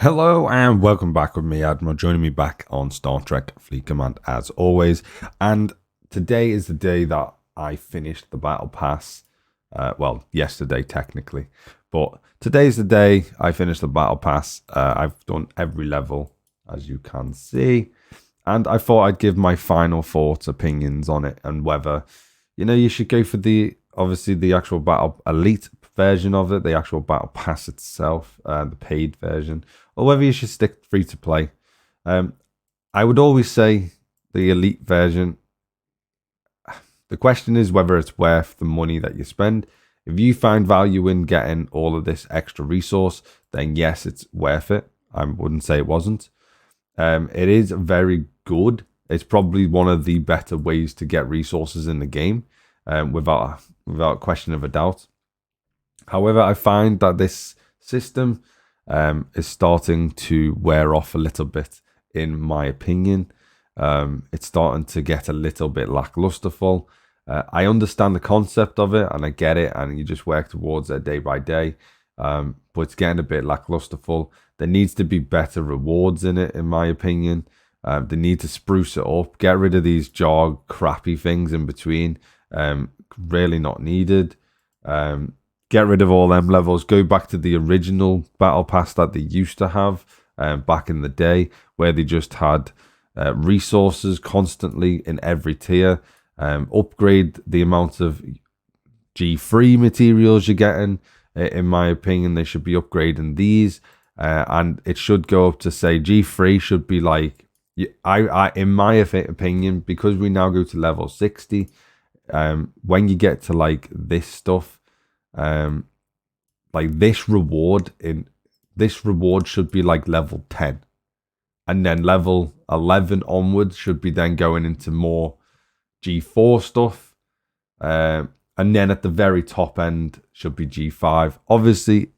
Hello and welcome back with me, Admiral. Joining me back on Star Trek Fleet Command as always. And today is the day that I finished the Battle Pass. Well, yesterday technically. But today's the day I finished the Battle Pass. I've done every level, as you can see. And I thought I'd give my final thoughts, opinions on it, and whether, you should go for obviously the actual Battle Elite version of it, the actual Battle Pass itself, the paid version, or whether you should stick free to play. I would always say the Elite version. The question is whether it's worth the money that you spend. If you find value in getting all of this extra resource, then yes, it's worth it. I wouldn't say it wasn't. It is very good. It's probably one of the better ways to get resources in the game, without question of a doubt. However, I find that this system is starting to wear off a little bit, in my opinion. It's starting to get a little bit lacklusterful. I understand the concept of it and I get it, and you just work towards it day by day. But it's getting a bit lacklusterful. There needs to be better rewards in it, in my opinion. They need to spruce it up, get rid of these jog crappy things in between. Really not needed. Get rid of all them levels. Go back to the original Battle Pass that they used to have back in the day, where they just had resources constantly in every tier. Upgrade the amount of G3 materials you're getting. In my opinion, they should be upgrading these. And it should go up to, say, G3 should be like, in my opinion, because we now go to level 60, when you get to like this stuff, like this reward should be like level 10, and then level 11 onwards should be then going into more G4 stuff, and then at the very top end should be G5. Obviously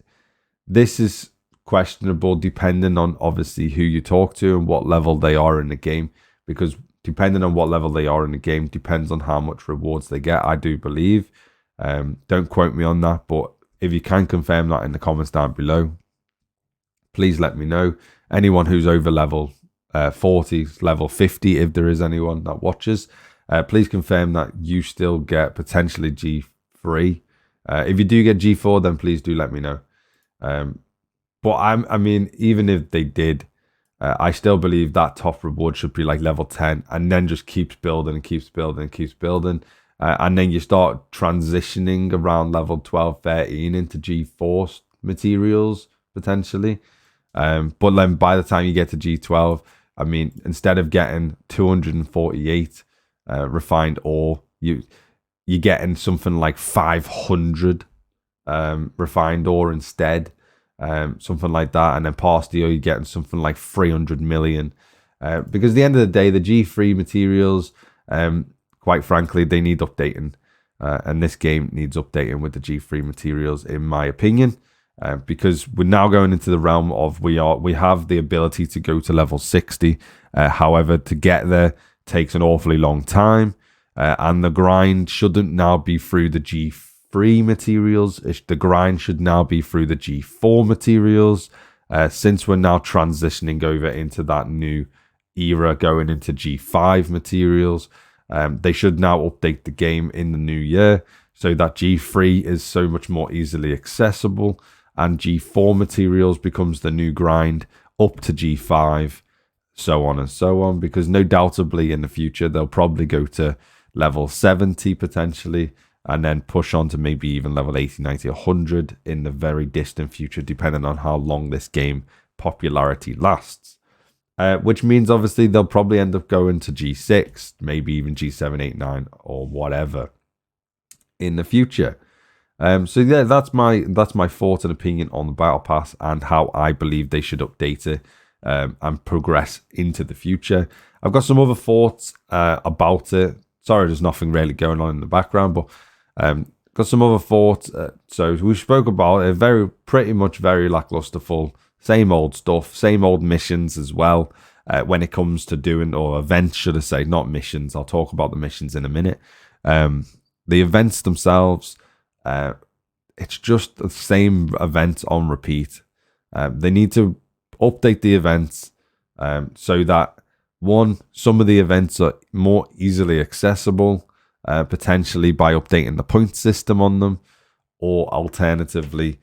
this is questionable depending on obviously who you talk to and what level they are in the game, because depending on what level they are in the game depends on how much rewards they get, I do believe. Don't quote me on that, but if you can confirm that in the comments down below, please let me know. Anyone who's over level 40, level 50, if there is anyone that watches, please confirm that you still get potentially G3. If you do get G4, then please do let me know. But I mean, even if they did, I still believe that top reward should be like level 10, and then just keeps building and keeps building and keeps building. And then you start transitioning around level 12, 13 into G4 materials, potentially. But then by the time you get to G12, I mean, instead of getting 248 refined ore, you're getting something like 500 refined ore instead. Something like that. And then past the year, you're getting something like 300 million. Because at the end of the day, the G3 materials, quite frankly, they need updating. And this game needs updating with the G3 materials, in my opinion. Because we're now going into the realm of we have the ability to go to level 60. However, to get there takes an awfully long time. And the grind shouldn't now be through the G3 materials. The grind should now be through the G4 materials. Since we're now transitioning over into that new era, going into G5 materials, they should now update the game in the new year so that G3 is so much more easily accessible, and G4 materials becomes the new grind up to G5, so on and so on. Because no doubtably in the future they'll probably go to level 70 potentially, and then push on to maybe even level 80, 90, 100 in the very distant future, depending on how long this game popularity lasts. Which means obviously they'll probably end up going to G6, maybe even G7, 8, 9, or whatever in the future. So yeah, that's my thought and opinion on the Battle Pass and how I believe they should update it and progress into the future. I've got some other thoughts about it. Sorry, there's nothing really going on in the background, but got some other thoughts. So we spoke about it, pretty much very lacklusterful. Same old stuff, same old missions as well. When it comes to doing, or events, should I say, not missions. I'll talk about the missions in a minute. The events themselves, it's just the same event on repeat. They need to update the events so that some of the events are more easily accessible, potentially by updating the point system on them, or alternatively,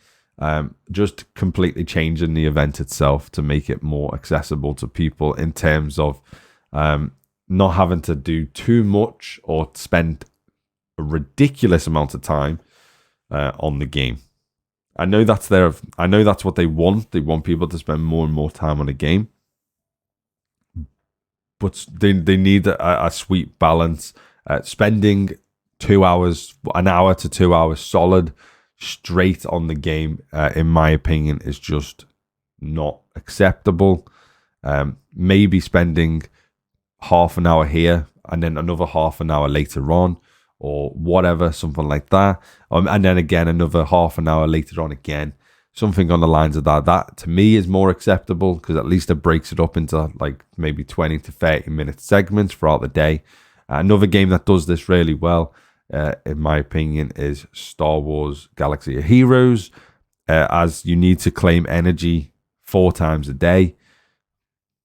just completely changing the event itself to make it more accessible to people in terms of not having to do too much or spend a ridiculous amount of time on the game. I know that's what they want. They want people to spend more and more time on a game, but they need a sweet balance. Spending an hour to 2 hours solid straight on the game, in my opinion, is just not acceptable. Maybe spending half an hour here and then another half an hour later on, or whatever, something like that. And then again, another half an hour later on again. Something on the lines of that. That, to me, is more acceptable because at least it breaks it up into like maybe 20 to 30 minute segments throughout the day. Another game that does this really well, in my opinion, is Star Wars Galaxy of Heroes, as you need to claim energy 4 times a day.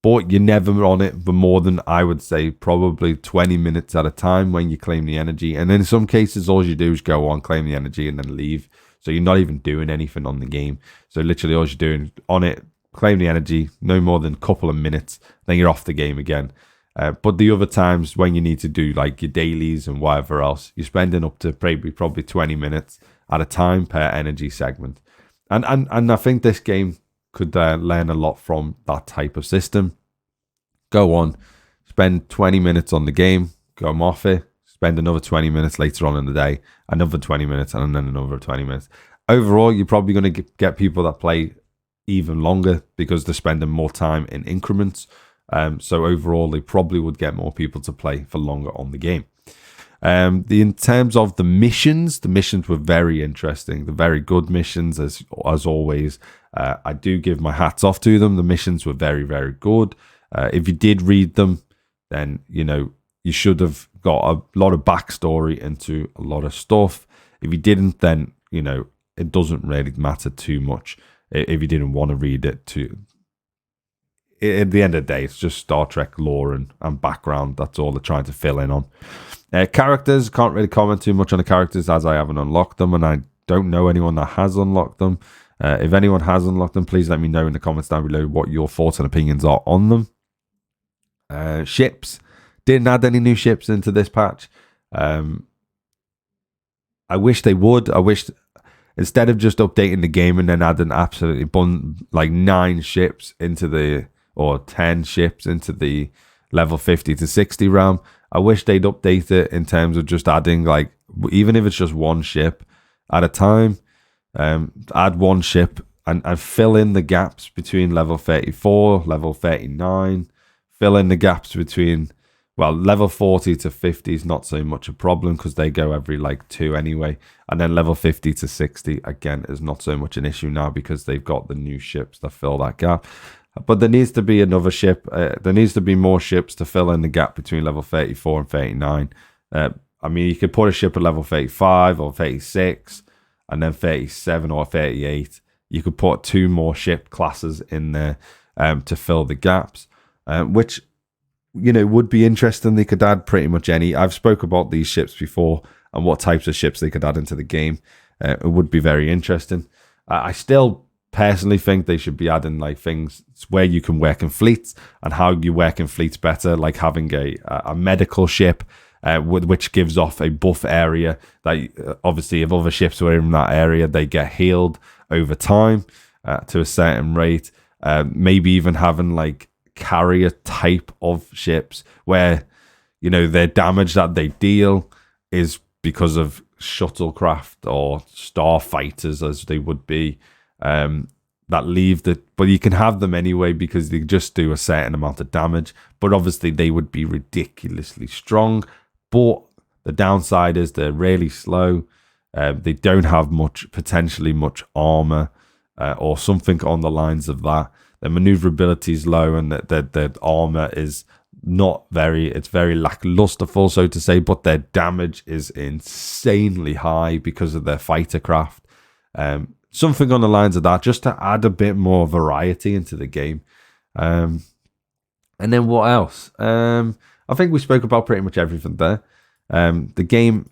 But you're never on it for more than, I would say, probably 20 minutes at a time when you claim the energy. And in some cases, all you do is go on, claim the energy, and then leave. So you're not even doing anything on the game. So literally all you're doing on it, claim the energy, no more than a couple of minutes, then you're off the game again. But the other times when you need to do like your dailies and whatever else, you're spending up to probably 20 minutes at a time per energy segment. And I think this game could learn a lot from that type of system. Go on, spend 20 minutes on the game, go off it, spend another 20 minutes later on in the day, another 20 minutes, and then another 20 minutes. Overall, you're probably going to get people that play even longer because they're spending more time in increments. So overall, they probably would get more people to play for longer on the game. In terms of the missions were very interesting. They're very good missions, as always. I do give my hats off to them. The missions were very, very good. If you did read them, then you should have got a lot of backstory into a lot of stuff. If you didn't, then it doesn't really matter too much. If you didn't want to read it, at the end of the day, it's just Star Trek lore and background. That's all they're trying to fill in on. Characters, can't really comment too much on the characters as I haven't unlocked them, and I don't know anyone that has unlocked them. If anyone has unlocked them, please let me know in the comments down below what your thoughts and opinions are on them. Ships, didn't add any new ships into this patch. I wish they would. I wish, instead of just updating the game and then adding absolutely 9 ships or 10 ships into the level 50 to 60 realm, I wish they'd update it in terms of just adding, even if it's just one ship at a time, add one ship and fill in the gaps between level 34, level 39, fill in the gaps between, level 40 to 50 is not so much a problem because they go every 2 anyway. And then level 50 to 60, again, is not so much an issue now because they've got the new ships that fill that gap. But there needs to be another ship. There needs to be more ships to fill in the gap between level 34 and 39. You could put a ship at level 35 or 36 and then 37 or 38. You could put 2 more ship classes in there to fill the gaps, which would be interesting. They could add pretty much any. I've spoke about these ships before and what types of ships they could add into the game. It would be very interesting. I still personally think they should be adding things where you can work in fleets and how you work in fleets better, like having a medical ship which gives off a buff area that obviously if other ships were in that area, they get healed over time to a certain rate. Maybe even having carrier type of ships where their damage that they deal is because of shuttlecraft or starfighters, as they would be, that leave but you can have them anyway because they just do a certain amount of damage, but obviously they would be ridiculously strong. But the downside is they're really slow. They don't have potentially much armor or something on the lines of that. Their maneuverability is low and their armor is it's very lacklusterful, so to say, but their damage is insanely high because of their fighter craft. something on the lines of that, just to add a bit more variety into the game. And then what else? I think we spoke about pretty much everything there. The game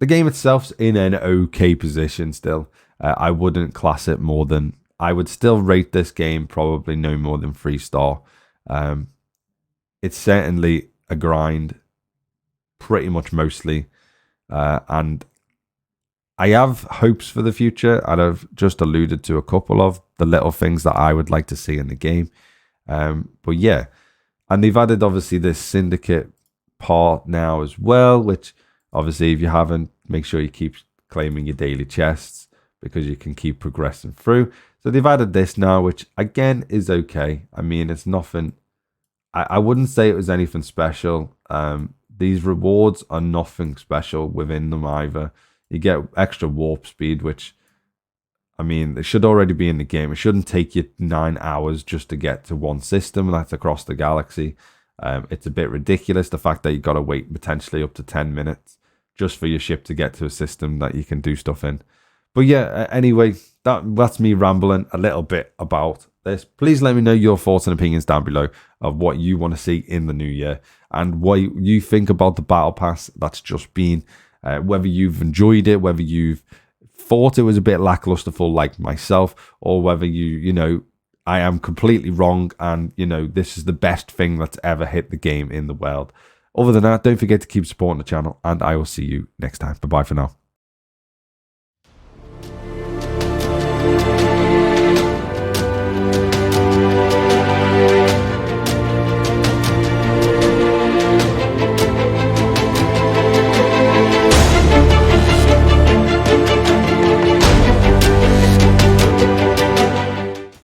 itself's in an okay position still. I wouldn't class it more than... I would still rate this game probably no more than 3-star. It's certainly a grind, pretty much mostly. And I have hopes for the future, and I've just alluded to a couple of the little things that I would like to see in the game. But yeah, and they've added obviously this syndicate part now as well, which obviously if you haven't, make sure you keep claiming your daily chests because you can keep progressing through. So they've added this now, which again is okay. I mean, it's nothing... I wouldn't say it was anything special. These rewards are nothing special within them either. You get extra warp speed, which, I mean, it should already be in the game. It shouldn't take you 9 hours just to get to one system, and that's across the galaxy. It's a bit ridiculous, the fact that you've got to wait potentially up to 10 minutes just for your ship to get to a system that you can do stuff in. But yeah, anyway, that's me rambling a little bit about this. Please let me know your thoughts and opinions down below of what you want to see in the new year and what you think about the battle pass that's just been, whether you've enjoyed it, whether you've thought it was a bit lackluster like myself, or whether you know, I am completely wrong and, you know, this is the best thing that's ever hit the game in the world. Other than that, don't forget to keep supporting the channel, and I will see you next time. Bye-bye for now.